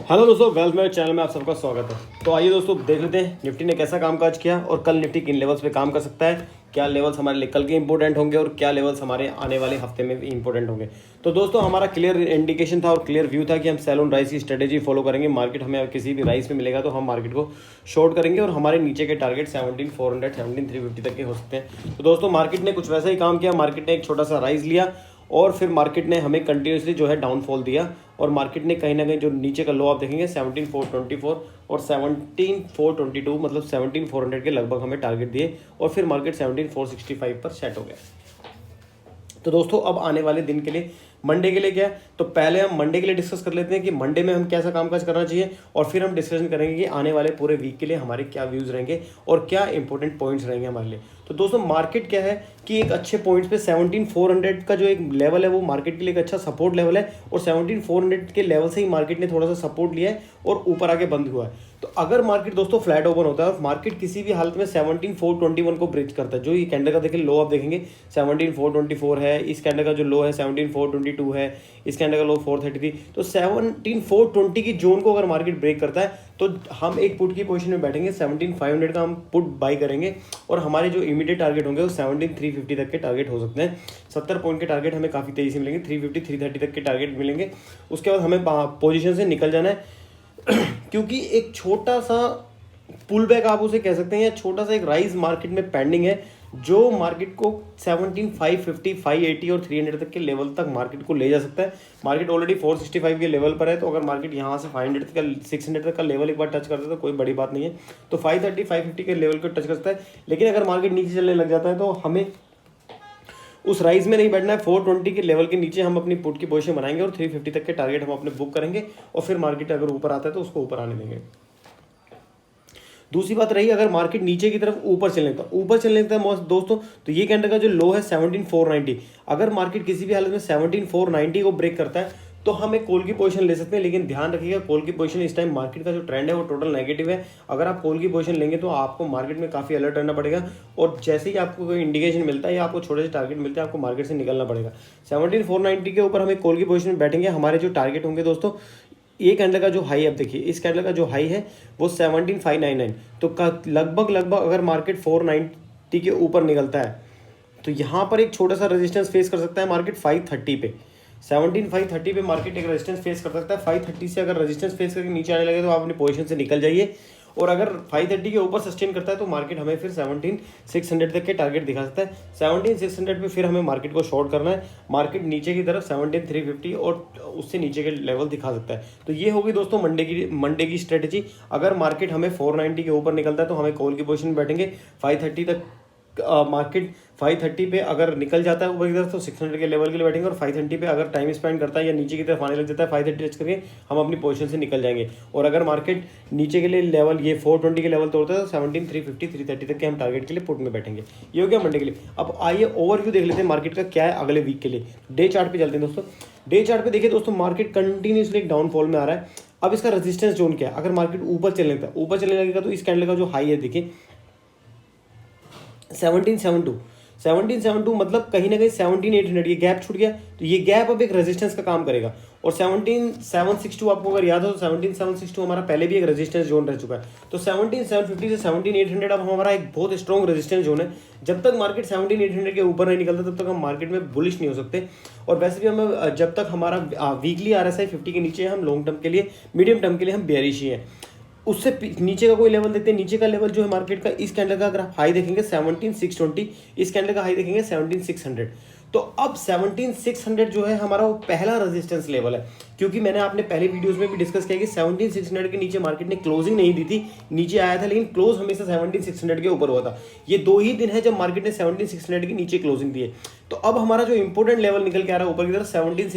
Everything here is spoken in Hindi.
हेलो दोस्तों, वेल्थ मेरे चैनल में आप सबका स्वागत है। तो आइए दोस्तों देख लेते हैं निफ्टी ने कैसा कामकाज किया और कल निफ्टी किन लेवल्स पे काम कर सकता है, क्या लेवल्स हमारे लिए कल के इंपॉर्टेंट होंगे और क्या लेवल्स हमारे आने वाले हफ्ते में भी इंपॉर्टेंट होंगे। तो दोस्तों हमारा क्लियर इंडिकेशन था और क्लियर व्यू था कि हम सेल ऑन राइस की स्ट्रेटेजी फॉलो करेंगे। मार्केट हमें किसी भी राइस में मिलेगा तो हम मार्केट को शॉर्ट करेंगे और हमारे नीचे के टारगेट 17,400 17,350 तक के हो सकते हैं। तो दोस्तों मार्केट ने कुछ वैसा ही काम किया। मार्केट ने एक छोटा सा राइज लिया और फिर मार्केट ने हमें कंटिन्यूसली जो है डाउनफॉल दिया और मार्केट ने कहीं ना कहीं जो नीचे का लो आप देखेंगे 17,424 और 17,422 मतलब 17,400 के लगभग हमें टारगेट दिए और फिर मार्केट 17,465 पर सेट हो गया। तो दोस्तों अब आने वाले दिन के लिए मंडे के लिए क्या है, तो पहले हम मंडे के लिए डिस्कस कर लेते हैं कि मंडे में हम कैसा कामकाज करना चाहिए और फिर हम डिस्कशन करेंगे कि आने वाले पूरे वीक के लिए हमारे क्या व्यूज़ रहेंगे और क्या इंपॉर्टेंट पॉइंट्स रहेंगे हमारे लिए। तो दोस्तों मार्केट क्या है कि एक अच्छे पॉइंट्स पे 17,400 का जो एक लेवल है वो मार्केट के लिए एक अच्छा सपोर्ट लेवल है और 17,400 के लेवल से ही मार्केट ने थोड़ा सा सपोर्ट लिया है और ऊपर आके बंद हुआ है। तो अगर मार्केट दोस्तों फ्लैट ओपन होता है और मार्केट किसी भी हालत में 17,421 को ब्रेच करता है, जो ये कैंडल का देखिए लो आप देखेंगे 17,424 है, इस कैंडल का जो लो है 17,422 है, इस कैंडल का लो 433, तो 17,420 की जोन को अगर मार्केट ब्रेक करता है तो हम एक पुट की पोजीशन में बैठेंगे। 17,500 का हम पुट बाई करेंगे और हमारे जो इमीडिएट टारगेट होंगे वो 17,350 तक के टारगेट हो सकते हैं। 70 पॉइंट के टारगेट हमें काफ़ी तेजी से मिलेंगे, 350 330 तक के टारगेट मिलेंगे। उसके बाद हमें पोजीशन से निकल जाना है क्योंकि एक छोटा सा पुल बैक आप उसे कह सकते हैं या छोटा सा एक राइज मार्केट में पेंडिंग है जो मार्केट को 17,550 580 और 300 तक के लेवल तक मार्केट को ले जा सकता है। मार्केट ऑलरेडी 465 के लेवल पर है, तो अगर मार्केट यहाँ से 500 तक का 600 तक का लेवल एक बार टच करता है तो कोई बड़ी बात नहीं है। तो 530 550 के लेवल को टच करता है, लेकिन अगर मार्केट नीचे चलने लग जाता है तो हमें उस राइज में नहीं बैठना है। 420 के लेवल के नीचे हम अपनी पुट की पोजीशन बनाएंगे और 350 तक के टारगेट हम अपने बुक करेंगे और फिर मार्केट अगर ऊपर आता है तो उसको ऊपर आने देंगे। दूसरी बात रही अगर मार्केट नीचे की तरफ ऊपर चलने लगता है दोस्तों, तो ये कैंडल का जो लो है 17,490, अगर मार्केट किसी भी हालत में 17,490 को ब्रेक करता है तो हम एक कॉल की पोजीशन ले सकते हैं। लेकिन ध्यान रखिएगा कॉल की पोजीशन इस टाइम मार्केट का जो ट्रेंड है वो टोटल नेगेटिव है। अगर आप कॉल की पोजीशन लेंगे तो आपको मार्केट में काफ़ी अलर्ट रहना पड़ेगा और जैसे ही आपको कोई इंडिकेशन मिलता है या आपको छोटे से टारगेट मिलते हैं आपको मार्केट से निकलना पड़ेगा। 17,490 के ऊपर हमें कॉल की पोजीशन में बैठेंगे। हमारे जो टारगेट होंगे दोस्तों, ये कैंडल का जो हाई अब देखिए, इस कैंडल का जो हाई है वो 17,599, तो लगभग अगर मार्केट 490 के ऊपर निकलता है तो यहाँ पर एक छोटा सा रेजिस्टेंस फेस कर सकता है मार्केट 530 पे। 17,530 पे मार्केट एक रेजिस्टेंस फेस कर सकता है। 530 से अगर रेजिस्टेंस फेस करके नीचे आने लगे तो आप अपनी पोजीशन से निकल जाइए और अगर 530 के ऊपर सस्टेन करता है तो मार्केट हमें फिर 17,600 तक के टारगेट दिखा सकता है। 17,600 पे फिर हमें मार्केट को शॉर्ट करना है। मार्केट नीचे की तरफ 17,350 और उससे नीचे के लेवल दिखा सकता है। तो ये होगी दोस्तों मंडे की स्ट्रेटेजी। अगर मार्केट हमें 490 के ऊपर निकलता है तो हमें कॉल की पोजीशन में बैठेंगे। 530 तक मार्केट 530 पे अगर निकल जाता है ऊपर की तरफ तो 600 के लेवल के लिए बैठेंगे और 530 पे अगर टाइम स्पेंड करता है या नीचे की तरफ आने लग जाता है 530 टच करके हम अपनी पोजीशन से निकल जाएंगे। और अगर मार्केट नीचे के लिए लेवल ये 420 के लेवल तोड़ता है तो 17,350 330 तक के हम टारगेट के लिए पुट में बैठेंगे। ये हो गया मंडे के लिए। अब आइए ओवरव्यू देख लेते हैं मार्केट का क्या है अगले वीक के लिए। डे चार्ट पे चलते हैं दोस्तों। डे चार्ट पे देखिए दोस्तों, मार्केट कंटिन्यूसली एक डाउनफॉल में आ रहा है। अब इसका रेजिस्टेंस जोन क्या है, अगर मार्केट ऊपर चलने लगेगा तो इस कैंडल का जो हाई है देखिए 1772 मतलब कहीं ना कहीं 17,800 ये गैप छूट गया, तो ये गैप अब एक रेजिस्टेंस का काम करेगा। और 17,762 आपको अगर याद हो तो 17,762 हमारा पहले भी एक रेजिस्टेंस जोन रह चुका है। तो 17,750 से 17,800 अब हमारा एक बहुत स्ट्रॉन्ग रेजिस्टेंस जोन है। जब तक मार्केट 17,800 के ऊपर नहीं निकलता तब तक हम मार्केट में बुलिश नहीं हो सकते। और वैसे भी हमें जब तक हमारा वीकली RSI 50 के नीचे है हम लॉन्ग टर्म के लिए, मीडियम टर्म के लिए हम बेयरिश ही है। उससे नीचे का कोई लेवल देखते हैं। नीचे का लेवल जो है मार्केट का, इस कैंडल का अगर आप हाई देखेंगे 17,620, इस कैंडल का हाई देखेंगे 17,600। तो अब 17,600 जो है हमारा वो पहला रेजिस्टेंस लेवल है, क्योंकि मैंने आपने पहले वीडियोस में भी डिस्कस किया कि 17,600 के नीचे मार्केट ने क्लोजिंग नहीं दी थी, नीचे आया था लेकिन क्लोज हमेशा 17,600 के ऊपर हुआ था। ये 2 ही दिन है जब मार्केट ने 17,600 के नीचे क्लोजिंग दी है। तो अब हमारा जो इंपॉर्टेंट लेवल निकल के आ रहा है ऊपर की तरफ 17,600